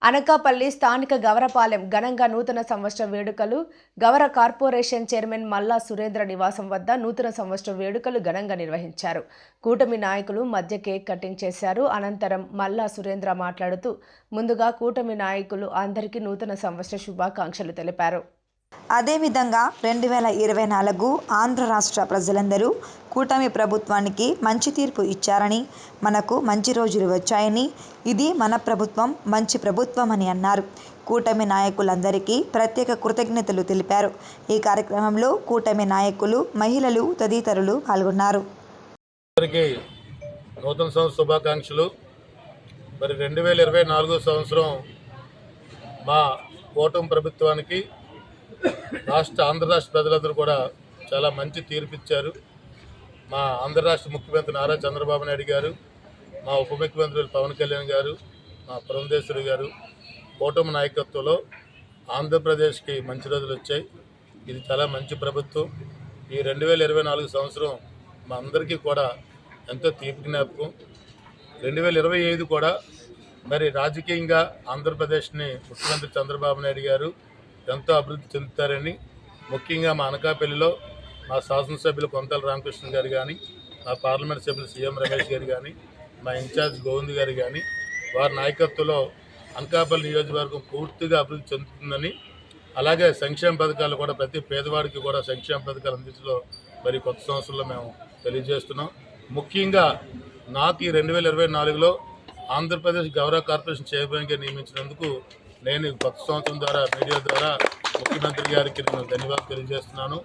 అనకాపల్లి స్థానిక గవరపాలెం ఘనంగా నూతన సంవత్సర వేడుకలు. గవర కార్పొరేషన్ చైర్మన్ మల్లా సురేంద్ర నివాసం వద్ద నూతన సంవత్సర వేడుకలు ఘనంగా నిర్వహించారు. కూటమి నాయకులు మధ్య కేక్ కటింగ్ చేశారు. అనంతరం మల్లా సురేంద్ర మాట్లాడుతూ ముందుగా కూటమి నాయకులు అందరికీ నూతన సంవత్సర శుభాకాంక్షలు తెలిపారు. అదేవిధంగా 2024 ఆంధ్ర రాష్ట్ర ప్రజలందరూ కూటమి ప్రభుత్వానికి మంచి తీర్పు ఇచ్చారని, మనకు మంచి రోజులు వచ్చాయని, ఇది మన ప్రభుత్వం మంచి ప్రభుత్వం అని అన్నారు. కూటమి నాయకులందరికీ ప్రత్యేక కృతజ్ఞతలు తెలిపారు. ఈ కార్యక్రమంలో కూటమి నాయకులు, మహిళలు తదితరులు పాల్గొన్నారు. నూతన సంవత్సర శుభాకాంక్షలు. మరి 2024 సంవత్సరం మా కూటమి ప్రభుత్వానికి ఆంధ్ర రాష్ట్ర ప్రజలందరూ కూడా చాలా మంచి తీర్పిచ్చారు. మా ఆంధ్ర రాష్ట్ర ముఖ్యమంత్రి నారా చంద్రబాబు నాయుడు గారు, మా ఉప ముఖ్యమంత్రులు పవన్ కళ్యాణ్ గారు, మా పురంధేశ్వరి గారు కూటమి నాయకత్వంలో ఆంధ్రప్రదేశ్కి మంచి రోజులు వచ్చాయి. ఇది చాలా మంచి ప్రభుత్వం. ఈ 2024 సంవత్సరం మా అందరికీ కూడా ఎంతో తీపి జ్ఞాపకం. 2025 కూడా మరి రాజకీయంగా ఆంధ్రప్రదేశ్ని ముఖ్యమంత్రి చంద్రబాబు నాయుడు గారు ఎంతో అభివృద్ధి చెందుతారని, ముఖ్యంగా మా అనకాపల్లిలో మా శాసనసభ్యులు కొంతల రామకృష్ణ గారు కానీ, మా పార్లమెంట్ సభ్యులు సీఎం రమేష్ గారు కానీ, మా ఇన్ఛార్జ్ గోవింద్ గారు కానీ, వారి నాయకత్వంలో అనకాపల్లి నియోజకవర్గం పూర్తిగా అభివృద్ధి చెందుతుందని, అలాగే సంక్షేమ పథకాలు కూడా ప్రతి పేదవాడికి కూడా సంక్షేమ పథకాలు అందించలో మరి కొత్త సంవత్సరంలో మేము తెలియజేస్తున్నాం. ముఖ్యంగా నాకు ఈ 2024లో ఆంధ్రప్రదేశ్ గౌరవ కార్పొరేషన్ చైర్మన్గా నియమించినందుకు నేను కొత్త సంవత్సరం ద్వారా మీడియా ద్వారా ముఖ్యమంత్రి గారికి నేను ధన్యవాదాలు తెలియజేస్తున్నాను.